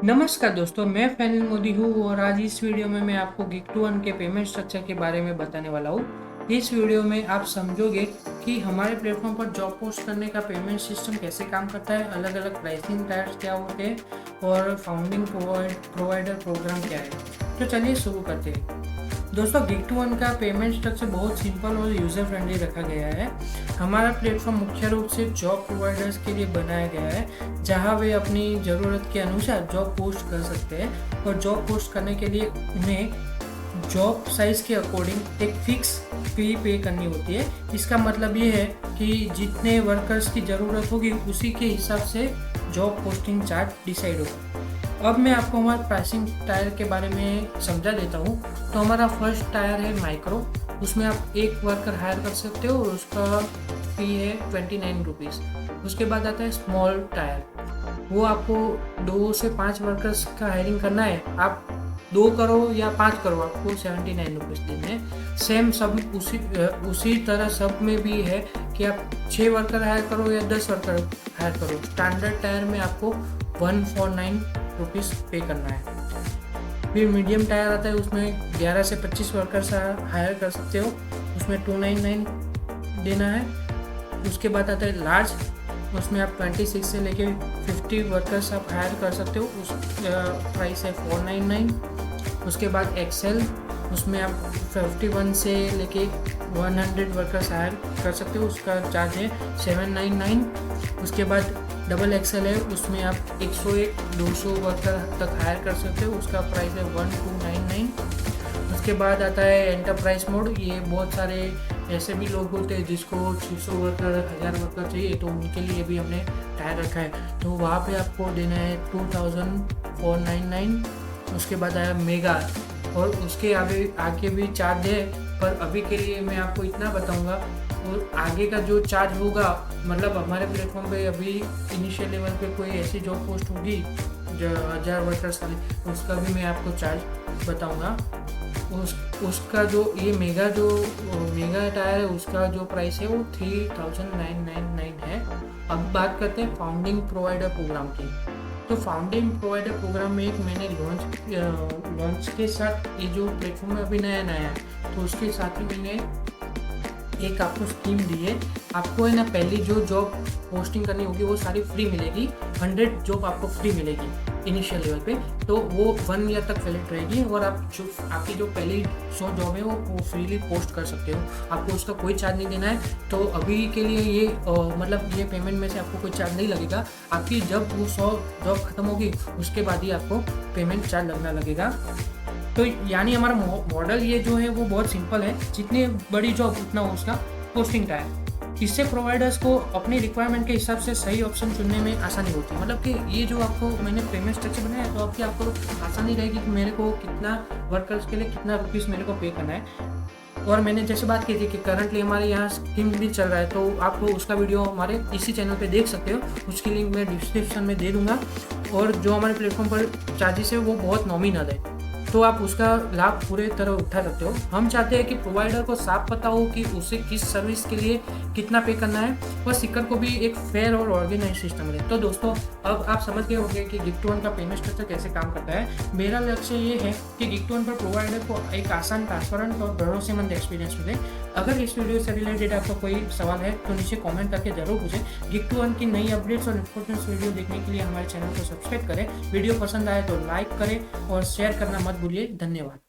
नमस्कार दोस्तों, मैं फैनिल मोदी हूँ और आज इस वीडियो में मैं आपको गिग2वन के पेमेंट स्ट्रक्चर के बारे में बताने वाला हूँ। इस वीडियो में आप समझोगे कि हमारे प्लेटफॉर्म पर जॉब पोस्ट करने का पेमेंट सिस्टम कैसे काम करता है, अलग अलग प्राइसिंग टायर्स क्या होते हैं और फाउंडिंग प्रोवाइडर प्रोग्राम क्या है। तो चलिए शुरू करते हैं। दोस्तों, गिग2वन का पेमेंट स्ट्रक्चर बहुत सिंपल और यूज़र फ्रेंडली रखा गया है। हमारा प्लेटफॉर्म मुख्य रूप से जॉब प्रोवाइडर्स के लिए बनाया गया है, जहां वे अपनी ज़रूरत के अनुसार जॉब पोस्ट कर सकते हैं और जॉब पोस्ट करने के लिए उन्हें जॉब साइज़ के अकॉर्डिंग एक फिक्स फी पे करनी होती है। इसका मतलब ये है कि जितने वर्कर्स की ज़रूरत होगी उसी के हिसाब से जॉब पोस्टिंग चार्ज डिसाइड होगा। अब मैं आपको हमारे प्राइसिंग टायर के बारे में समझा देता हूँ। तो हमारा फर्स्ट टायर है माइक्रो, उसमें आप एक वर्कर हायर कर सकते हो और उसका फी है 29 रुपीज़। उसके बाद आता है स्मॉल टायर, वो आपको 2 से 5 वर्कर्स का हायरिंग करना है। आप 2 करो या 5 करो, आपको 79 रुपीज़ देने हैं। सेम सब उसी तरह सब में भी है कि आप 6 वर्कर हायर करो या 10 वर्कर हायर करो। स्टैंडर्ड टायर में आपको 149 रुपीज़ पे करना है। फिर मीडियम टायर आता है, उसमें 11 से 25 वर्कर्स हायर कर सकते हो, उसमें 299 देना है। उसके बाद आता है लार्ज, उसमें आप 26 से लेके 50 वर्कर्स आप हायर कर सकते हो, उस प्राइस है 499। उसके बाद एक्सेल, उसमें आप 51 से लेके 100 वर्कर्स हायर कर सकते हो, उसका चार्ज है 799। उसके बाद डबल एक्सेल है, उसमें आप 101 200 वर्कर तक हायर कर सकते हो, उसका प्राइस है 1299। उसके बाद आता है एंटरप्राइज मोड। ये बहुत सारे ऐसे भी लोग होते हैं जिसको 600 वर्कर 1000 वर्कर चाहिए, तो उनके लिए भी हमने टायर रखा है, तो वहाँ पे आपको देना है 2499। उसके बाद आया मेगा, और उसके आगे भी चार्ज है, पर अभी के लिए मैं आपको इतना बताऊंगा। और आगे का जो चार्ज होगा, मतलब हमारे प्लेटफॉर्म पे अभी इनिशियल लेवल पे कोई ऐसी जॉब पोस्ट होगी जो 1000 वर्कर्स वाली, उसका भी मैं आपको चार्ज बताऊंगा। उसका जो ये मेगा टायर है, उसका जो प्राइस है वो 3999 है। अब बात करते हैं फाउंडिंग प्रोवाइडर प्रोग्राम की। तो फाउंडिंग प्रोवाइडर प्रोग्राम में एक मैंने लॉन्च के साथ, ये जो प्लेटफॉर्म में अभी नया है, तो उसके साथ ही मैंने एक आपको स्कीम दी है। आपको है ना, पहली जो जॉब पोस्टिंग करनी होगी वो सारी फ्री मिलेगी। 100 जॉब आपको फ्री मिलेगी इनिशियल लेवल पे, तो वो 1 ईयर तक वैलिड रहेगी। और आपकी जो पहली 100 जॉब है वो फ्रीली पोस्ट कर सकते हो, आपको उसका कोई चार्ज नहीं देना है। तो अभी के लिए ये मतलब ये पेमेंट में से आपको कोई चार्ज नहीं लगेगा। आपकी जब वो 100 जॉब खत्म होगी उसके बाद ही आपको पेमेंट चार्ज लगना लगेगा। तो यानी हमारा मॉडल ये जो है वो बहुत सिंपल है, जितनी बड़ी जॉब उतना उसका पोस्टिंग टाइम। इससे प्रोवाइडर्स को अपनी रिक्वायरमेंट के हिसाब से सही ऑप्शन चुनने में आसानी होती है। मतलब कि ये जो आपको मैंने पेमेंट स्ट्रक्चर बनाया है, तो आपको आसानी रहेगी कि मेरे को कितना वर्कर्स के लिए कितना रुपीज़ मेरे को पे करना है। और मैंने जैसे बात की थी कि करंटली हमारे यहाँ स्कीम भी चल रहा है, तो आप उसका वीडियो हमारे इसी चैनल पे देख सकते हो, उसकी लिंक मैं डिस्क्रिप्शन में दे दूँगा। और जो हमारे प्लेटफॉर्म पर चार्जेस है वो बहुत नॉमिनल है, तो आप उसका लाभ पूरे तरह उठा सकते हो। हम चाहते हैं कि प्रोवाइडर को साफ पता हो कि उसे किस सर्विस के लिए कितना पे करना है, और सीकर को भी एक फेयर और ऑर्गेनाइज सिस्टम मिले। तो दोस्तों, अब आप समझ गए होंगे कि गिग2वन का पेमेंट स्ट्रक्चर कैसे काम करता है। मेरा लक्ष्य ये है कि गिग2वन पर प्रोवाइडर को एक आसान, ट्रांसपेरेंट और भरोसेमंद एक्सपीरियंस मिले। अगर इस वीडियो से रिलेटेड आपका कोई सवाल है तो नीचे कॉमेंट करके जरूर पूछें। गिग2वन की नई अपडेट्स और इंपॉर्टेंट वीडियो देखने के लिए हमारे चैनल को सब्सक्राइब करें। वीडियो पसंद आए तो लाइक करें और शेयर करना मत भूलिए। धन्यवाद।